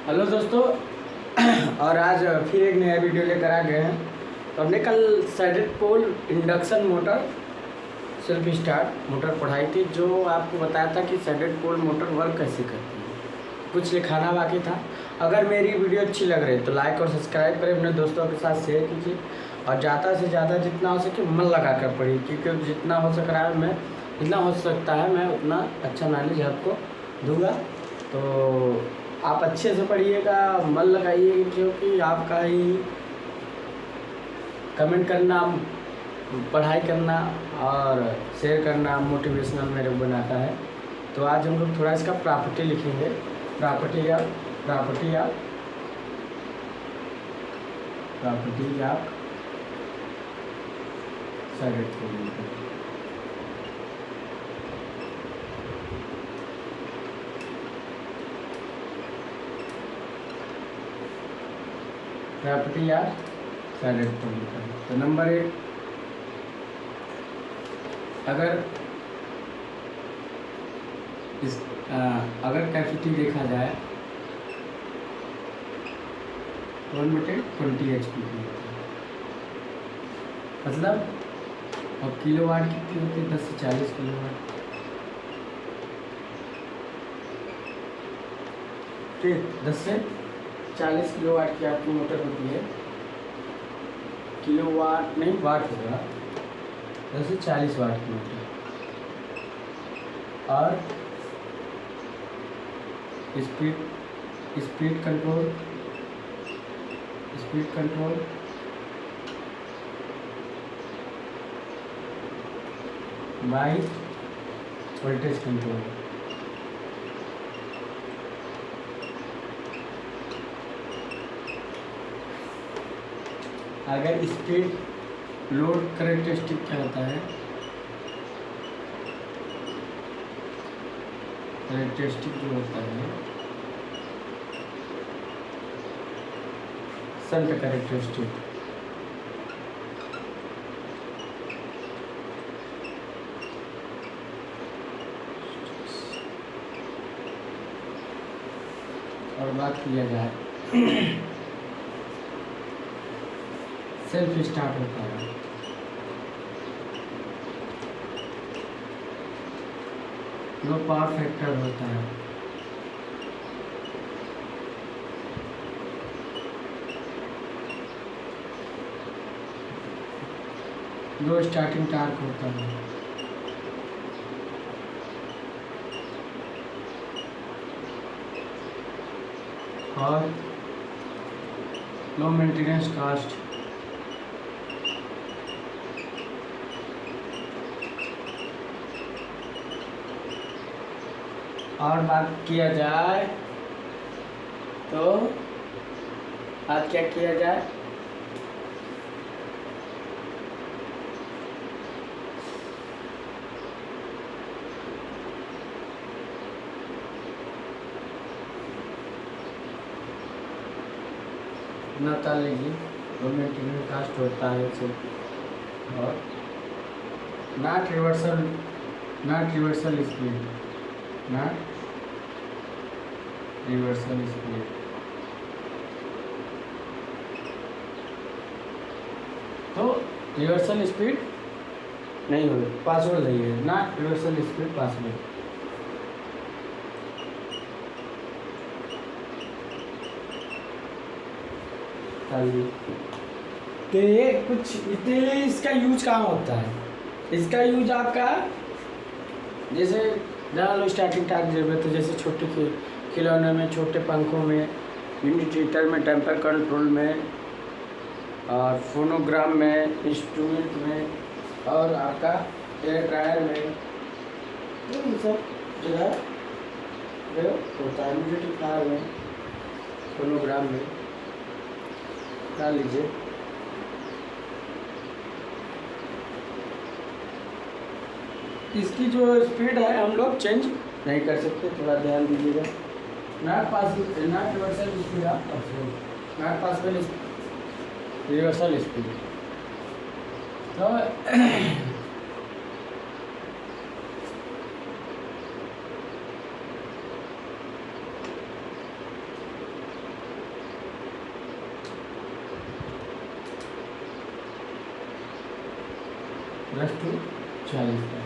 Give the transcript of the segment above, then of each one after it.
Hello दोस्तों। और आज फिर एक नया वीडियो लेकर आ गए हैं। तो हमने कल shaded pole induction motor self start motor पढ़ाई थी, जो आपको बताया था कि सैडेड पोल मोटर वर्क कैसे करती है। कुछ लिखाना बाकी था। अगर मेरी वीडियो अच्छी लग रही है तो लाइक और सब्सक्राइब करें, अपने दोस्तों के साथ शेयर कीजिए और ज़्यादा से ज़्यादा जितना हो सके मन लगा कर पढ़िए, क्योंकि जितना हो सक रहा है मैं जितना हो सकता है मैं उतना अच्छा नॉलेज आपको दूँगा। तो आप अच्छे से पढ़िएगा, मन लगाइएगा, क्योंकि आपका ही कमेंट करना, पढ़ाई करना और शेयर करना मोटिवेशनल मेरे को बनाता है। तो आज हम लोग थोड़ा इसका प्रॉपर्टी लिखेंगे। Property of shaded pole motor. Property of shaded pole motor. तो नंबर 1, अगर कैपेसिटी देखा जाए 1/20 HP की होती है, मतलब और किलोवाट कितनी होती है? 10 से 40 किलोवाट। ठीक, 10 से 40 किलोवाट की आपकी मोटर होती है। किलोवाट नहीं, वाट होगा। 10 से 40 वाट की मोटर। और speed control by voltage control. अगर स्पीड लोड कैरेक्टरिस्टिक क्या होता है? कैरेक्टरिस्टिक जो होता है शंट कैरेक्टरिस्टिक। और बात किया जाए सेल्फ स्टार्ट होता है। लो पावर फैक्टर होता है। लो स्टार्टिंग टार्क होता है। और लो मेंटेनेंस कास्ट। और बात किया जाए तो आज क्या किया जाए? नता लीजिए, लो मेंटेनेंस कास्ट होता है इसे। और नॉट रिवर्सल स्पीड। तो रिवर्सल स्पीड नहीं होगी, पासवर्ड नहीं है। Not reversal speed password. तो ये कुछ इतने इसका यूज कहाँ होता है? इसका यूज आपका जैसे ज़्यादा स्टार्टिंग टार्क जरूरत है, जैसे छोटे खिलौने में, छोटे पंखों में, यूनिट हीटर में, टेम्पर कंट्रोल में, और फोनोग्राम में, इंस्ट्रूमेंट में, और आपका एयर ड्रायर में। तो ये सब जगह होता है। म्यूजिक कार में, फोनोग्राम में डाल लीजिए। इसकी जो स्पीड है हम लोग चेंज नहीं कर सकते, थोड़ा ध्यान दीजिएगा। Not reversal speed not possible reversal speed. तो 10/40 का।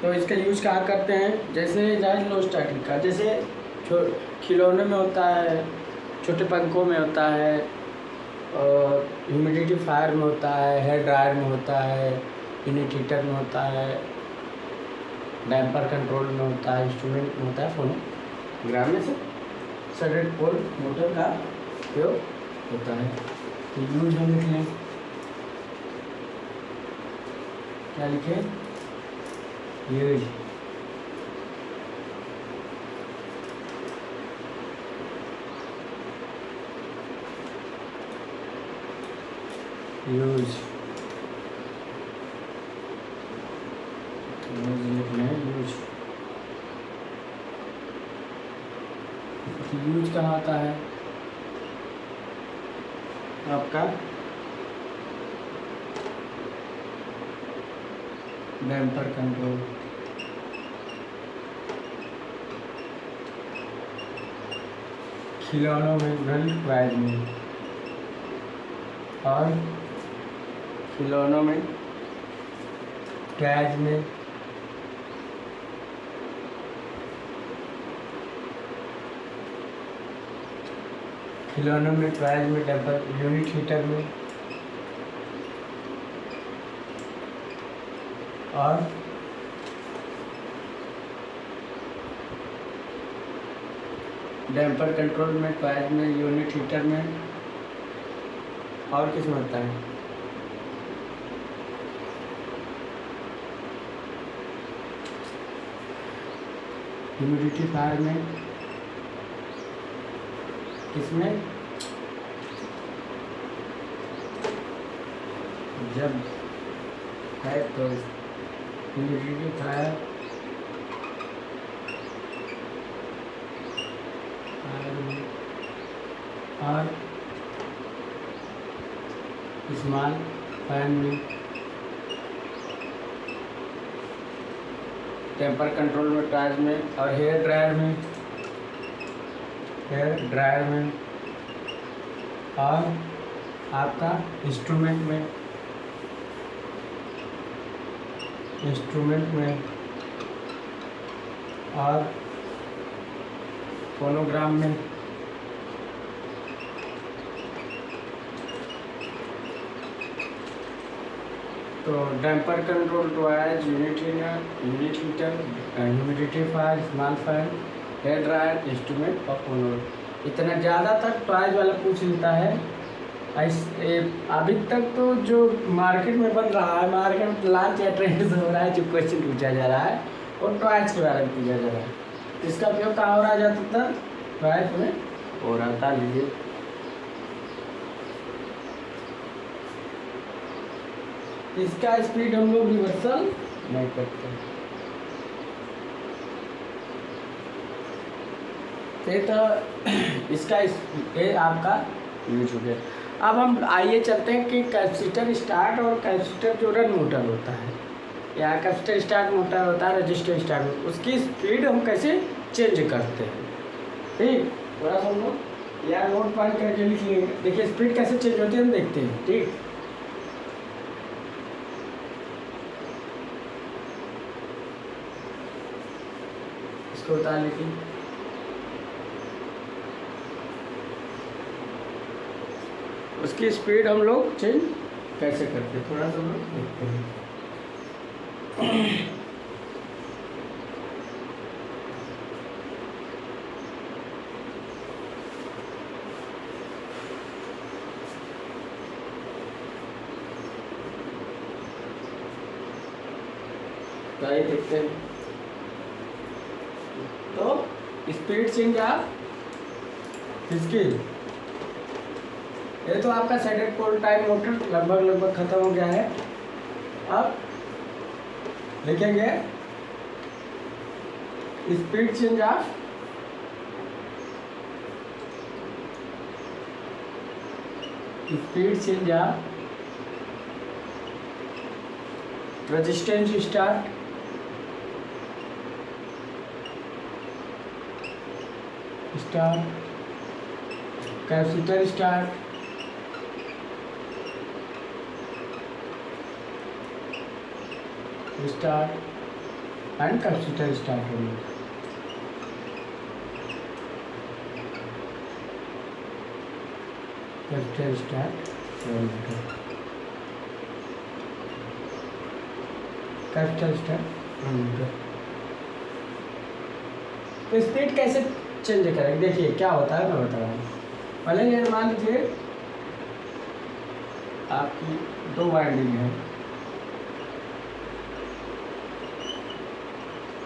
तो इसका यूज़ कहाँ करते हैं, जैसे जाए लो स्टैटिक का, जैसे खिलौने में होता है, छोटे पंखों में होता है, और ह्यूमिडिफायर में होता है, हेयर ड्रायर में होता है, यूनिट हीटर में होता है, डैम्पर कंट्रोल में होता है, इंस्ट्रूमेंट में होता है, फोनोग्राम में से स्टैंडर्ड पोल मोटर का उपयोग होता है। तो यूज हम लिख लें, क्या लिखें, यूज। यूज लिखना है, यूज। यूज कहाँ आता है आपका, डैम्पर कंट्रोल, खिलौनों में, नल प्राइज में, और खिलौनों में, टैज में, खिलौनों में, टॉयज में, डैम्पर, यूनिट हीटर में, और डैम्पर कंट्रोल में, टॉयज में, यूनिट हीटर में, और किस में होता है, ह्यूमिडिफायर में, किसमें, जब है तो ह्यूमिडिफायर और स्मॉल फैन में, टेम्पर कंट्रोल में, टॉयज में, और हेयर ड्रायर में, हेयर ड्रायर में, और आपका इंस्ट्रूमेंट में, इंस्ट्रूमेंट में, और फोनोग्राम में, तो damper control, toys, unit heater, humidifier, small fan, hair dryer, instrument और फोनोग्राम। इतना ज़्यादातर टॉयज वाला पूछ लेता है। अभी तक तो जो मार्केट में बन रहा है, मार्केट में लॉन्च या ट्रेंड हो रहा है, जो क्वेश्चन पूछा जा रहा है और टॉयज के बारे में पूछा जा रहा है। इसका उपयोग कहाँ हो रहा जाता था, टॉयज में हो रहा था। लीजिए, इसका स्पीड हम लोग रिवर्सल नहीं करते। तो इसका ये आपका यूज हो गया। अब हम आइए चलते हैं कि कैपेसिटर स्टार्ट और कैपेसिटर जो रन मोटर होता है, या कैपेसिटर स्टार्ट मोटर होता है, रजिस्टर स्टार्ट, उसकी स्पीड हम कैसे चेंज करते हैं। ठीक, थोड़ा सा हम लोग या नोट पॉइंट करके लिख लेंगे। देखिए स्पीड कैसे चेंज होती है हम देखते हैं। ठीक, इसको उतार लीजिए। उसकी स्पीड हम लोग चेंज कैसे करते हैं, थोड़ा सा हम लोग देखते हैं। तो आइए देखते हैं। तो स्पीड चेंज आप किसकी, ये तो आपका स्टैंडर्ड पोल टाइम मोटर लगभग खत्म हो गया है। अब लिखेंगे speed change of speed change या resistance start, capacitor start, and capacitor start हो गया। Capacitor start, capital start. तो स्पीड कैसे चेंज करेंगे, देखिए क्या होता है मैं बता रहा हूँ। पहले ये मान लीजिए आपकी 2 वाइंडिंग है,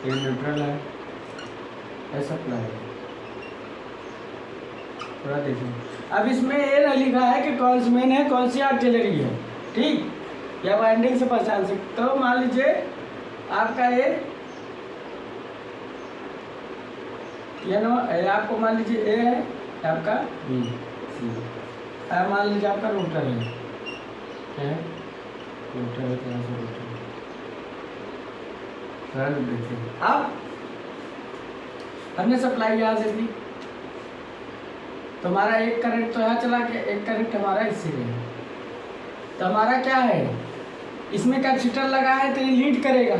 ये न्यूट्रल है, ऐसा सप्लाई है, थोड़ा देखिए। अब इसमें ये नहीं लिखा है कि कौन सी मेन है कौन सी ऑक्सिलरी है, ठीक, या वाइंडिंग से पहचान सकते। तो मान लीजिए आपका ये आपको मान लीजिए ए है, आपका बी सी, मान लीजिए आपका रोटर है, क्या है रोटर है, तरह से रोटर देखिए। अब हमने सप्लाई यहाँ से दी तो हमारा एक करंट तो यहाँ चला गया, एक करंट हमारा इससे गया। तो हमारा क्या है, इसमें कैपेसिटर लगा है तो ये लीड करेगा,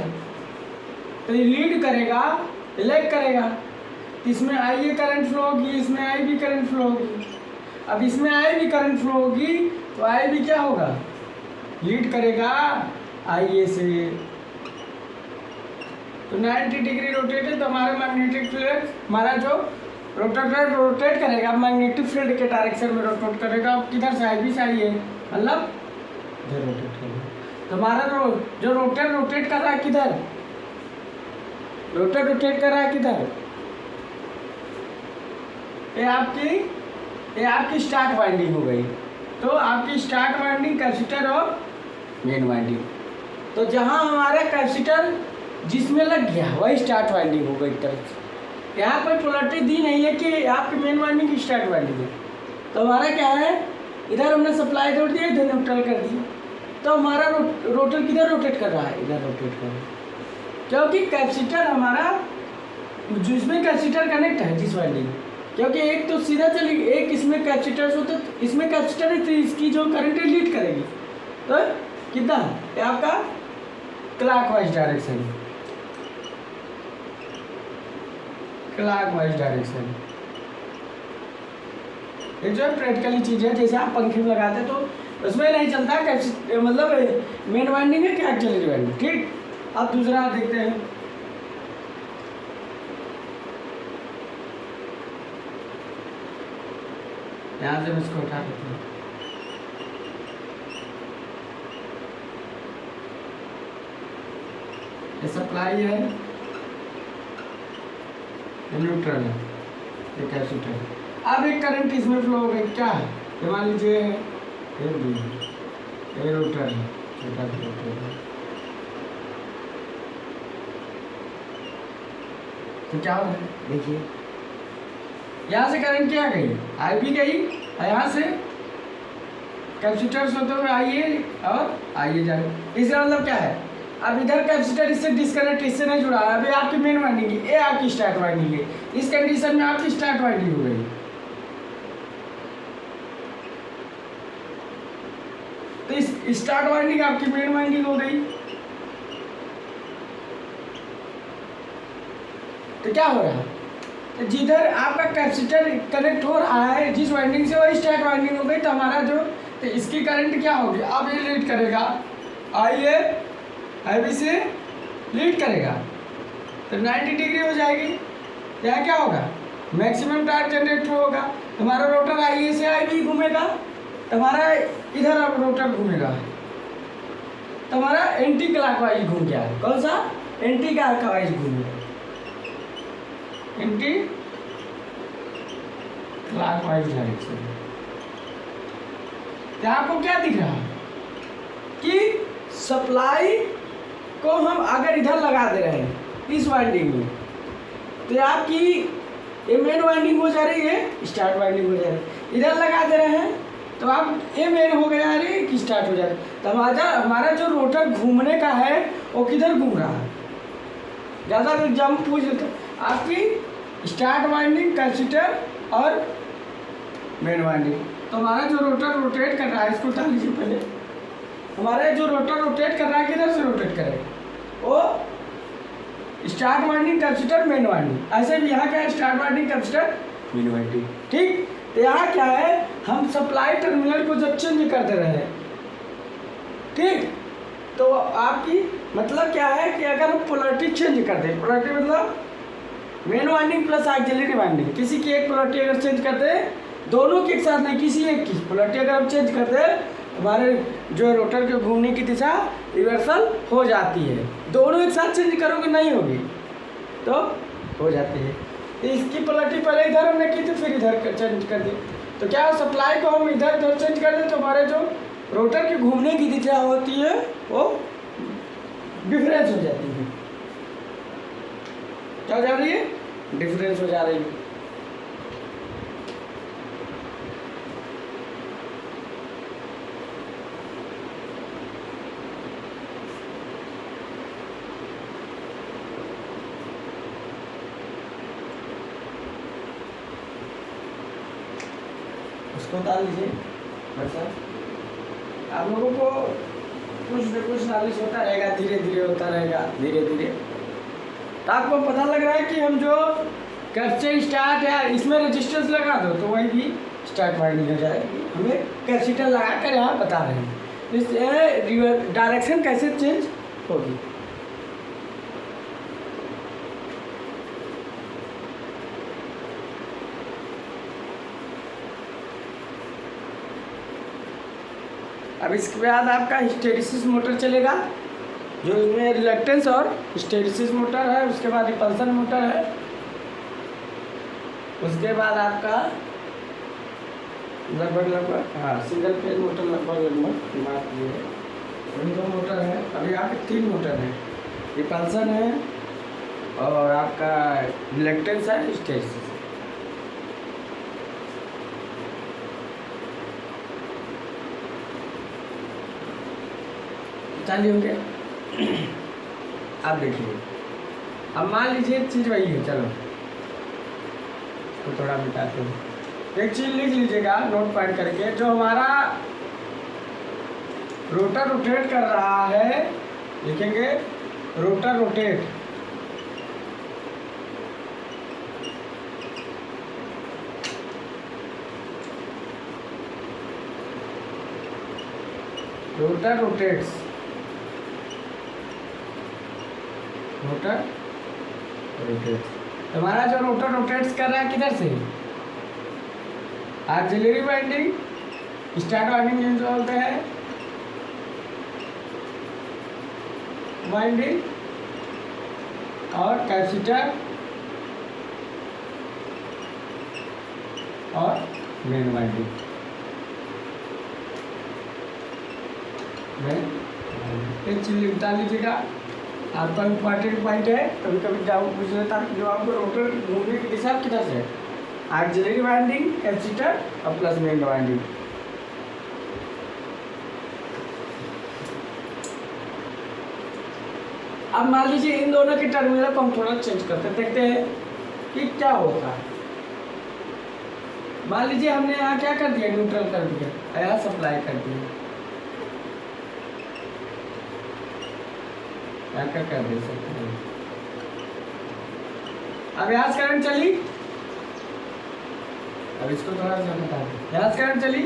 तो ये लीड करेगा, इलेक्ट करेगा, तो इसमें आई ए करंट फ्लो होगी, इसमें आई भी करंट फ्लो होगी। अब इसमें आई भी करंट फ्लो होगी तो आई भी क्या होगा, लीड करेगा आई ए से। तो 90 डिग्री रोटेट है तो हमारा मैग्नेटिक फील्ड, हमारा जो रोटर रोटेट करेगा मैग्नेटिक फील्ड के डायरेक्शन में रोटेट करेगा। किधर से आई भी से आई है, मतलब इधर रोटेट करेगा। तो हमारा जो रोटर रोटेट कर रहा है किधर, रोटर रोटेट कर रहा है किधर, ये आपकी स्टार्ट वाइंडिंग हो गई। तो आपकी स्टार्ट वाइंडिंग कैपेसिटर और मेन वाइंडिंग, तो जहां हमारा कैपेसिटर जिसमें लग गया वही स्टार्ट वाइंडिंग हो गई एक तरफ से। यहाँ कोई पोलैरिटी दी नहीं है कि आपकी मेन वाइंडिंग की स्टार्ट वाइंडिंग है। तो हमारा क्या है, इधर हमने सप्लाई जोड़ दिया, इधर न्यूट्रल कर दिया, तो हमारा रोटर किधर रोटेट कर रहा है, इधर रोटेट कर रहा है, क्योंकि कैपेसिटर हमारा जिसमें कैपेसिटर कनेक्ट है जिस वाइंडिंग, क्योंकि एक तो सीधा चलेगी, एक इसमें कैपेसिटर होता तो इसमें कैपेसिटर है तो इसकी जो करंट है लीड करेगी। तो कितना ये आपका क्लॉकवाइज डायरेक्शन, क्लॉकवाइज डायरेक्शन। ये जो है प्रैक्टिकली चीज़ है, जैसे आप पंखे में लगाते तो उसमें नहीं चलता कैसे, मतलब मेन वाइंडिंग है क्या ऑक्सिलरी वाइंडिंग, ठीक। अब दूसरा देखते हैं, यहाँ से इसको उठा देते हैं। ये सप्लाई है, ये न्यूट्रल है, ये कैपेसिटर। अब एक करंट इसमें फ्लो हो गई, क्या है, ये मान लीजिए ये रोटर है, छोटा रोटर है। तो क्या हो रहा है, देखिए यहाँ से करंट क्या गई, आई भी गई, यहाँ से कैपेसिटर से होते हुए आइए और आइए जाए। इसका मतलब क्या है, अब इधर कैपेसिटर इससे डिस्कनेक्ट, इससे नहीं जुड़ा है, अभी आपकी मेन वाइंडिंग है, ये आपकी स्टार्ट वाइंडिंग है। इस कंडीशन में आपकी स्टार्ट वाइंडिंग हो गई। तो इस स्टार्ट वाइंडिंग आपकी मेन वाइंडिंग हो गई। तो क्या हो रहा है, तो जिधर आपका कैपेसिटर कनेक्ट हो रहा है जिस वाइंडिंग से, वही स्टार्ट वाइंडिंग हो गई। तो हमारा जो, तो इसकी करंट क्या होगी, अब ये लीड करेगा, आई बी से लीड करेगा, तो 90 डिग्री हो जाएगी। यहाँ क्या होगा, मैक्सिमम टॉर्क जनरेट होगा। हमारा रोटर आई ए से आई बी घूमेगा, तो हमारा इधर अब रोटर घूमेगा, तो हमारा एंटी क्लॉकवाइज घूम गया। कौन सा, एंटी क्लॉकवाइज घूमेगा, एंटी क्लॉकवाइज डायरेक्शन। तो आपको क्या दिख रहा है कि सप्लाई को हम अगर इधर लगा दे रहे हैं इस वाइंडिंग में, तो आपकी ये मेन वाइंडिंग हो जा रही है, स्टार्ट वाइंडिंग हो जा रही है। इधर लगा दे रहे हैं तो अब ये मेन हो गया, अरे कि स्टार्ट हो जाए। तो हमारा जो रोटर घूमने का है वो किधर घूम रहा है, ज़्यादा एग्जाम पूछ लेते आपकी स्टार्ट वाइंडिंग, कैपेसिटर और मेन वाइंडिंग। तो हमारा जो रोटर रोटेट कर रहा है, इसको उठा लीजिए पहले। हमारा जो रोटर रोटेट कर रहा है किधर से रोटेट करेगा, वो start winding, capacitor, main winding. ऐसे भी यहाँ क्या है, start winding, capacitor, main winding. ठीक, तो यहाँ क्या है, हम सप्लाई टर्मिनल को जब चेंज कर दे रहे हैं, ठीक, तो आपकी मतलब क्या है कि अगर हम पोलरिटी चेंज कर दें, पोलरिटी मतलब main winding plus auxiliary winding, किसी की एक पोलरिटी अगर चेंज कर दें, दोनों के एक साथ नहीं, किसी एक की पोलरिटी अगर हम चेंज कर दें, हमारे जो रोटर के घूमने की दिशा रिवर्सल हो जाती है। दोनों एक साथ चेंज करोगे नहीं होगी, तो हो जाती है। तो इसकी पोलरिटी पहले इधर हमने की थी, फिर इधर चेंज कर दी। तो क्या सप्लाई को हम इधर उधर चेंज कर दें तो हमारे जो रोटर के घूमने की दिशा होती है वो डिफरेंस हो जाती है। क्या हो जा रही है, डिफरेंस हो जा रही है। उसको डाल लीजिए। वैसा आप लोगों को कुछ न कुछ नॉलेज होता रहेगा, धीरे धीरे होता रहेगा, धीरे धीरे। तो आपको पता लग रहा है कि हम जो कैपेसिटर स्टार्ट या इसमें रेजिस्टेंस लगा दो तो वही भी स्टार्ट वाइंडिंग हो जाएगी। हमें कैपेसिटर लगा कर यहाँ बता रहे हैं इस डायरेक्शन कैसे चेंज होगी। अब इसके बाद आपका हिस्टेरिसिस मोटर चलेगा, जो इसमें रिलक्टेंस और हिस्टेरिसिस मोटर है। उसके बाद रिपल्सन मोटर है। उसके बाद आपका लगभग हाँ सिंगल फेज मोटर लगभग मार्क ये है, दो मोटर है। अभी आपके 3 मोटर हैं, रिपल्सन है और आपका रिलक्टेंस है, हिस्टेरिसिस। चालू होंगे। आप देखिए, अब मान लीजिए चीज़ वही है, चलो तो थोड़ा मिटाते हैं। एक चीज़ लिख लीजिएगा नोट पॉइंट करके, जो हमारा रोटर रोटेट कर रहा है, लिखेंगे rotor rotate, rotor rotates, rotor rotates. हमारा जो रोटर रोटेट्स कर रहा है किधर से, ऑक्सिलरी वाइंडिंग, स्टार्ट वाइंडिंग जिनको बोलते हैं, वाइंडिंग और कैपेसिटर और मेन वाइंडिंग। एक चीज बता लीजिएगा, आपका इम्पॉर्टेंट पॉइंट है, कभी कभी डाउट पूछ लेता है जो आपको रोटर घूमने की दिशा किधर से, ऑक्सिलरी वाइंडिंग, कैपेसिटर और प्लस मेन वाइंडिंग। अब मान लीजिए इन दोनों के टर्मिनल को हम थोड़ा चेंज करते हैं, देखते हैं कि क्या होता है। मान लीजिए हमने यहाँ क्या कर दिया, न्यूट्रल कर दिया, यहाँ सप्लाई कर दिया, क्या कर दे सकते हैं। अब यहाँ से करंट चली, अब इसको थोड़ा सा बता दें, यहाँ से करंट चली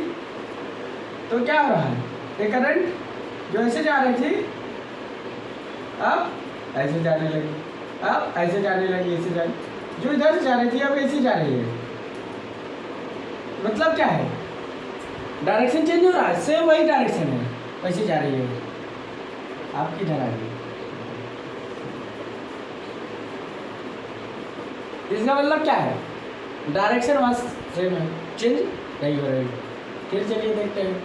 तो क्या हो रहा है, ये करंट जो ऐसे जा रही थी अब ऐसे जाने लगी, अब ऐसे जाने लगी, ऐसे जाने, जो इधर से जा रही थी अब ऐसे जा रही है। मतलब क्या है, डायरेक्शन चेंज हो रहा है, सेम वही डायरेक्शन है, वैसे जा रही है, आपकी इधर आ रही है। इसका मतलब क्या है, डायरेक्शन वहाँ सेम है, चेंज नहीं हो रही। फिर चलिए देखते हैं,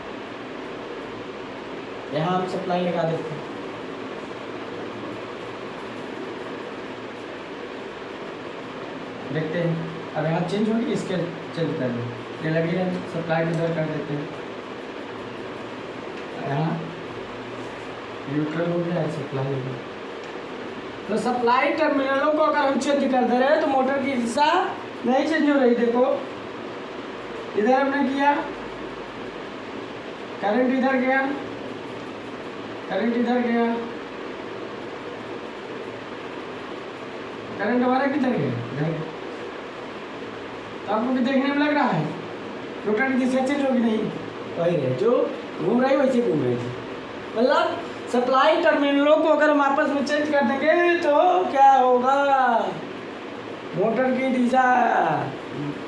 यहाँ हम सप्लाई लगा देते हैं, देखते हैं। अब यहाँ चेंज होगी, इसके चेंज कर दें, ये लगी है, सप्लाई इधर कर देते हैं। यहाँ न्यूट्रल हो गया, सप्लाई हो गया। तो सप्लाई टर्मिनलों को अगर हम चेंज कर दे रहे हैं तो मोटर की दिशा नहीं चेंज हो रही। देखो इधर हमने किया, करंट इधर गया, करंट इधर गया, करंट हमारा किधर गया, इधर गया। तो आपको भी देखने में लग रहा है रोटर की दिशा चेंज होगी नहीं, वही है जो घूम रही वैसे घूम रही थी। मतलब सप्लाई टर्मिनलों को अगर हम आपस में चेंज कर देंगे तो क्या होगा, मोटर की दिशा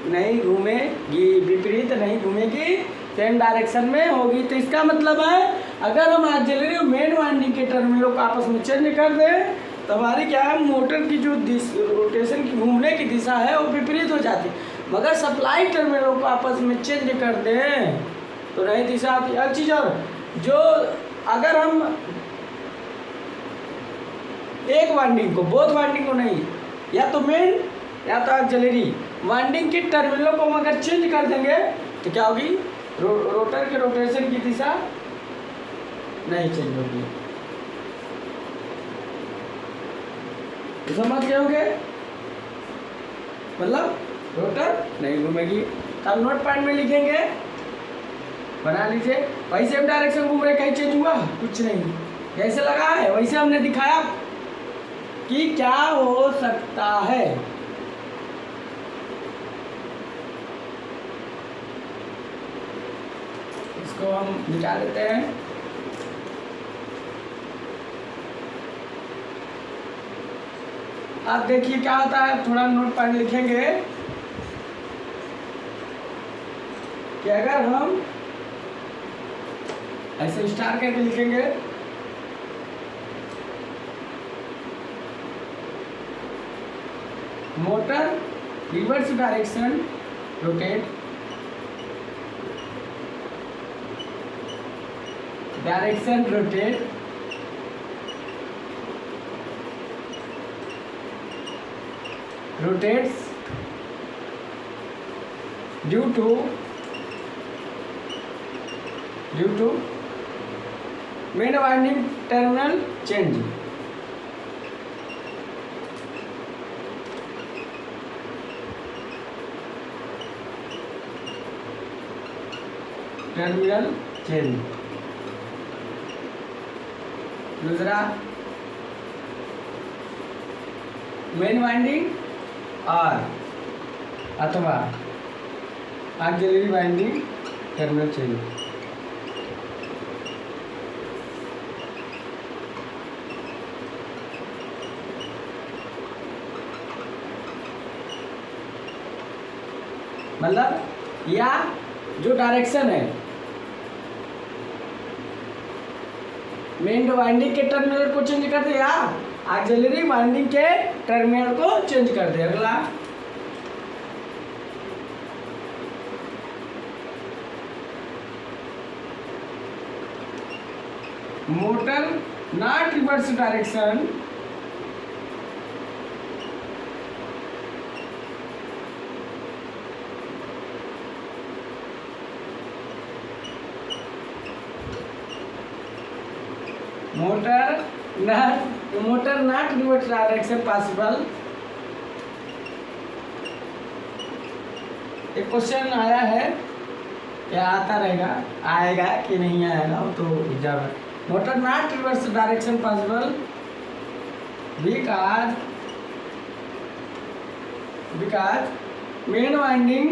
नहीं घूमेगी, विपरीत नहीं घूमेगी, सेम डायरेक्शन में होगी। तो इसका मतलब है अगर हम ऑक्सिलरी और मेन वाइंडिंग के टर्मिनलों को आपस में चेंज कर दें तो हमारी क्या है, मोटर की जो रोटेशन की घूमने की दिशा है वो विपरीत हो जाती है। मगर सप्लाई टर्मिनलों को आपस में चेंज कर दें तो नई दिशा आती है। एक चीज़ और, जो अगर हम एक वाइंडिंग को, बोथ वाइंडिंग को नहीं, या तो मेन या तो ऑक्सिलरी वाइंडिंग के टर्मिनलों को हम अगर चेंज कर देंगे तो क्या होगी, रोटर के रोटेशन की दिशा नहीं चेंज होगी। तो समझ गए होंगे, मतलब रोटर नहीं घूमेगी। तो आप नोट पॉइंट में लिखेंगे, बना लीजिए। वैसे हम डायरेक्शन घूम रहे, कहीं चेंज हुआ कुछ नहीं, जैसे लगा है वैसे हमने दिखाया कि क्या हो सकता है। इसको हम निकाल लेते हैं। आप देखिए क्या होता है, थोड़ा नोट पॉइंट लिखेंगे कि अगर हम ऐसे स्टार करके लिखेंगे, motor reverse direction rotate, direction rotate, rotates due to main winding terminal change। Terminal change. दूसरा मेन वाइंडिंग और अथवा ऑक्सिलरी वाइंडिंग टर्मिनल चेंज। मतलब या जो डायरेक्शन है मेन वाइंडिंग के टर्मिनल को चेंज कर दे या ऑक्सिलरी वाइंडिंग के टर्मिनल को चेंज कर दे। अगला motor not reverse direction motor not reverse direction possible. एक क्वेश्चन आया है, क्या आता रहेगा, आएगा कि नहीं आएगा वो तो exam. Motor not reverse direction possible because main winding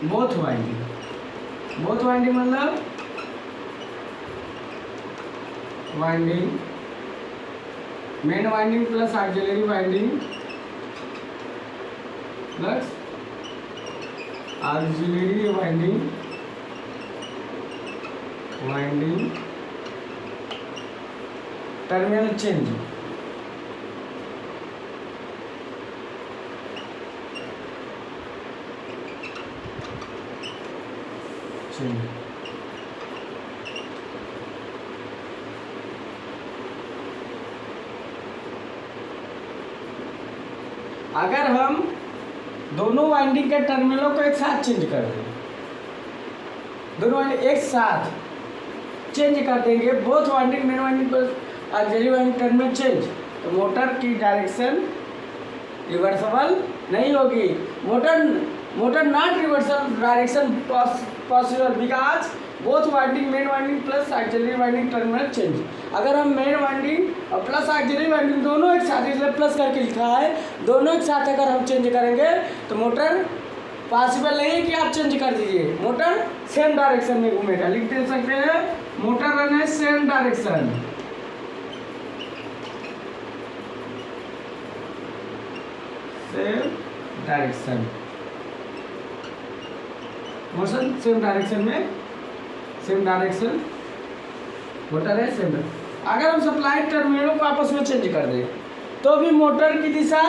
both winding मतलब winding main winding plus auxiliary winding plus auxiliary winding terminal change. अगर हम दोनों वाइंडिंग के टर्मिनलों को एक साथ चेंज कर दें दोनों वाइंडिंग एक साथ चेंज कर देंगे, बोथ वाइंडिंग मेन वाइंडिंग पर ऑक्सिलरी वाइंडिंग टर्मिनल चेंज, तो मोटर की डायरेक्शन रिवर्सिबल नहीं होगी। Motor not reversal direction possible because both winding main winding plus auxiliary winding terminal change. अगर हम मेन वाइंडिंग और प्लस ऑक्सिलरी वाइंडिंग दोनों एक साथ, इसलिए प्लस करके लिखा है, दोनों एक साथ अगर हम चेंज करेंगे तो मोटर पॉसिबल नहीं है कि आप चेंज कर दीजिए, मोटर सेम डायरेक्शन में घूमेगा। लिख दे सकते हैं मोटर रन है same direction, same direction, motion same direction में, सेम डायरेक्शन मोटर है सेम। अगर हम सप्लाई टर्मिनलों को आपस में चेंज कर दें तो भी मोटर की दिशा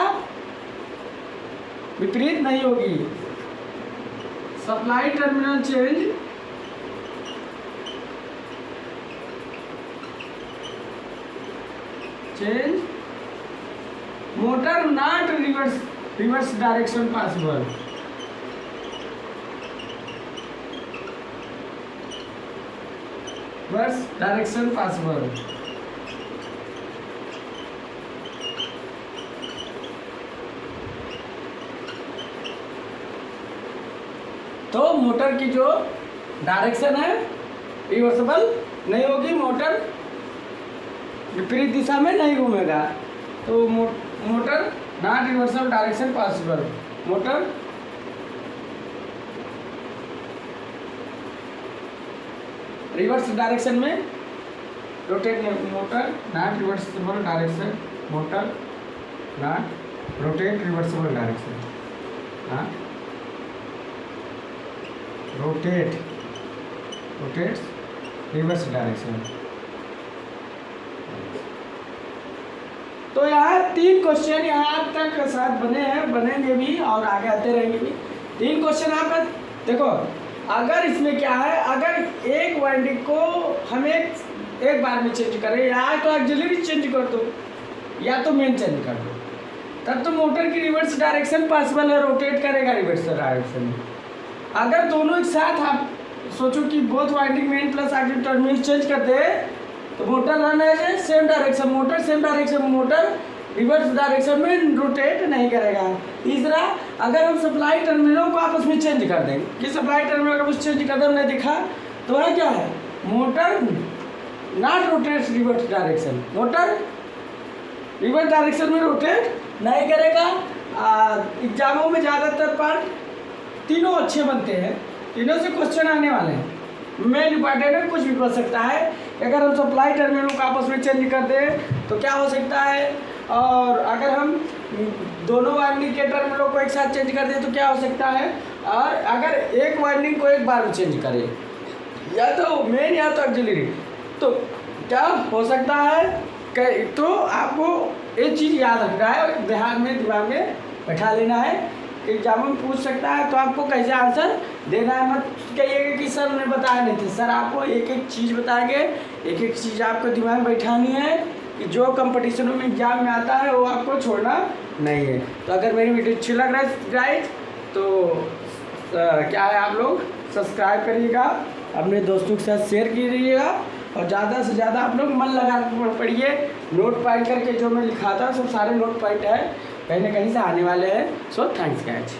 विपरीत नहीं होगी। Supply terminal change motor not reverse direction possible. Reverse direction possible. तो मोटर की जो डायरेक्शन है रिवर्सिबल नहीं होगी, मोटर विपरीत दिशा में नहीं घूमेगा। तो motor not reversal direction possible, motor reverse direction में रोटेट नहीं, motor not reversible direction, motor not rotate reversible direction, हाँ रोटेट्स रिवर्स डायरेक्शन। तो यहाँ 3 क्वेश्चन यहाँ तक साथ बने हैं, बनेंगे भी और आगे आते रहेंगे भी। 3 क्वेश्चन आपका देखो, अगर इसमें क्या है, अगर एक वाइंडिंग को हम एक बार में चेंज करें, या तो ऑक्सिलरी चेंज कर दो या तो मेन चेंज कर दो, तब तो मोटर की रिवर्स डायरेक्शन पॉसिबल है, रोटेट करेगा रिवर्स डायरेक्शन में। अगर दोनों एक साथ आप सोचो कि both winding main plus auxiliary terminal change कर दे तो मोटर रन है same direction, motor same direction, motor reverse direction में रोटेट नहीं करेगा। तीसरा, अगर हम सप्लाई टर्मिनलों को आपस में चेंज कर दें कि सप्लाई टर्मिनल का चेंज कर दे, हमने देखा तो है क्या है, motor not rotate reverse direction, motor reverse direction में रोटेट नहीं करेगा। एग्जामों में ज़्यादातर पार्ट तीनों अच्छे बनते हैं, तीनों से क्वेश्चन आने वाले हैं, मेन इंपॉर्टेंट है, कुछ भी बन सकता है। अगर हम सप्लाई टर्मिनलों को आपस में चेंज कर दें तो क्या हो सकता है, और अगर हम दोनों वाइंडिंग के टर्मिनलों को एक साथ चेंज कर दें तो क्या हो सकता है, और अगर एक वाइंडिंग को एक बार में चेंज करें या तो मेन या तो ऑक्सिलरी, तो क्या हो सकता है। तो आपको एक चीज़ याद रखना है, ध्यान में दिमाग में बैठा लेना है, एग्जाम में पूछ सकता है तो आपको कैसे आंसर देना है। मत कहिएगा कि सर ने बताया नहीं थे, सर आपको एक एक चीज़ बताएंगे, एक एक चीज़ आपको दिमाग में बैठानी है कि जो कंपटीशनों में एग्जाम में आता है वो आपको छोड़ना नहीं है। तो अगर मेरी वीडियो अच्छी लग रहा है गाइज तो क्या है, आप लोग सब्सक्राइब करिएगा, अपने दोस्तों के साथ शेयर कीजिएगा और ज़्यादा से ज़्यादा आप लोग मन लगा पढ़िए। नोट पॉइंट करके जो मैं लिखा था सब सारे नोट पॉइंट है, कहीं ना कहीं से आने वाले हैं। So thanks guys.